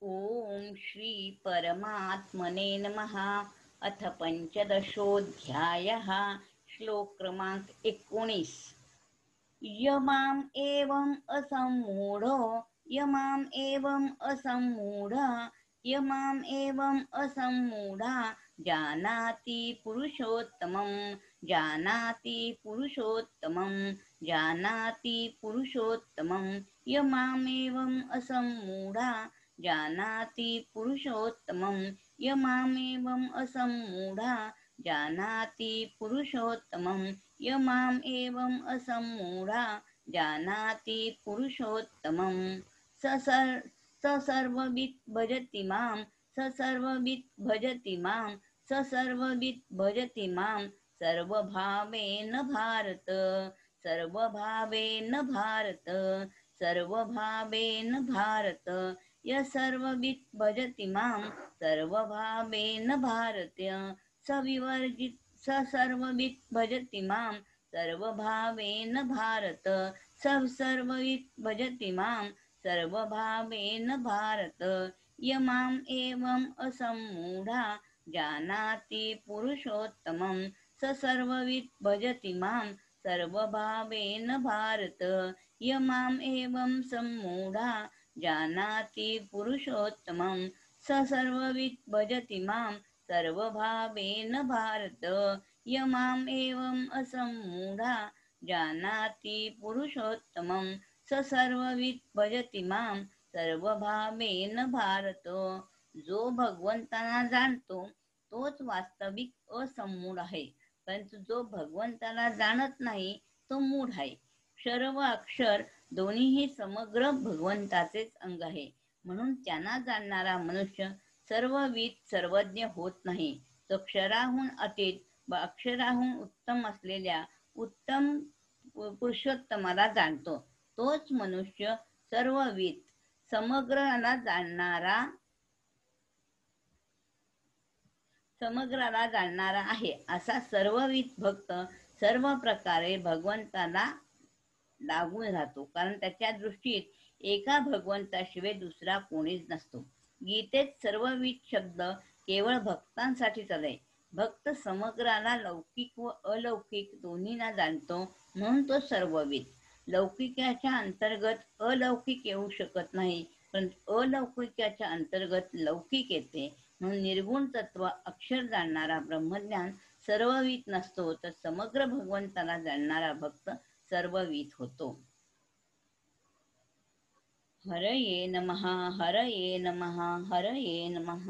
ओम श्री परमात्मने नमः। अथ पंचदशोऽध्यायः। श्लोक क्रमांक 19। यमाम एवं असम्मूढो यमाम एवं असम्मूढा यमाम एवं असम्मूढा जानाति पुरुषोत्तमं जानाति पुरुषोत्तमं जानाति पुरुषोत्तमं यमामेवं असम्मूढा जानाति पुरुषोत्तमं यमामेवं असम्मूढा जानाति पुरुषोत्तमं यमाम एवं असम्मूढा जानाति पुरुषोत्तमं स सर्ववित् भजति मां स सर्ववित् भजति मां स सर्ववित् भजति मां सर्वभावेन भारत सर्वभावेन भारत सर्वभावेन भारत य सर्ववित् भजति मां सर्वभावेन भारत सविवर्जित स सर्ववित् भजति मां सर्वभावेन भारत सर्ववित् भजति मां सर्वभावेन भारत यमाम एवं असम्मूढा जानाति पुरुषोत्तमं स सर्ववित् भजति मां सर्वभावेन भारत यमाम एवं सम्मूढा जानाति पुरुषोत्तमं स सर्ववित् भजति मां सर्वभावेन भारत यमाम एवं असम्मूढा जानाति पुरुषोत्तमं स सर्ववित् भजति मां सर्वभावेन भारत। जो भगवंताला जाणतो तोच वास्तविक असम्मूढ आहे, परंतु जो भगवंताला जाणत नाही तो मूढ आहे। क्षर व अक्षर दोन्हीही समग्र भगवंताचेच अंग आहे, म्हणून त्यांना जाणणारा मनुष्य सर्वविद सर्वज्ञ होत नाही। तो क्षराहून अतीत व अक्षराहून उत्तम असलेल्या उत्तम पुरुषोत्तमाला जाणतो। तोच मनुष्य सर्वविद समग्राला जाणणारा आहे। असा सर्वविद भक्त सर्व प्रकारे भगवंताला लागून राहतो, कारण त्याच्या दृष्टीत एका भगवंताशिवाय दुसरा कोणीच नसतो। गीतेत सर्वविद शब्द केवळ भक्तांसाठीच आलाय। भक्त समग्राला लौकिक व अलौकिक दोन्हीना जाणतो, म्हणून तो सर्वविद। लौकिकाच्या अंतर्गत अलौकिक येऊ शकत नाही, पण अलौकिकाच्या अंतर्गत लौकिक येते, म्हणून निर्गुण तत्व अक्षर जाणणारा ब्रह्मज्ञान सर्वविद नसतो, तर समग्र भगवंताला जाणणारा भक्त सर्वविद होतो। हरये नमः हरये नमः हरये नमः।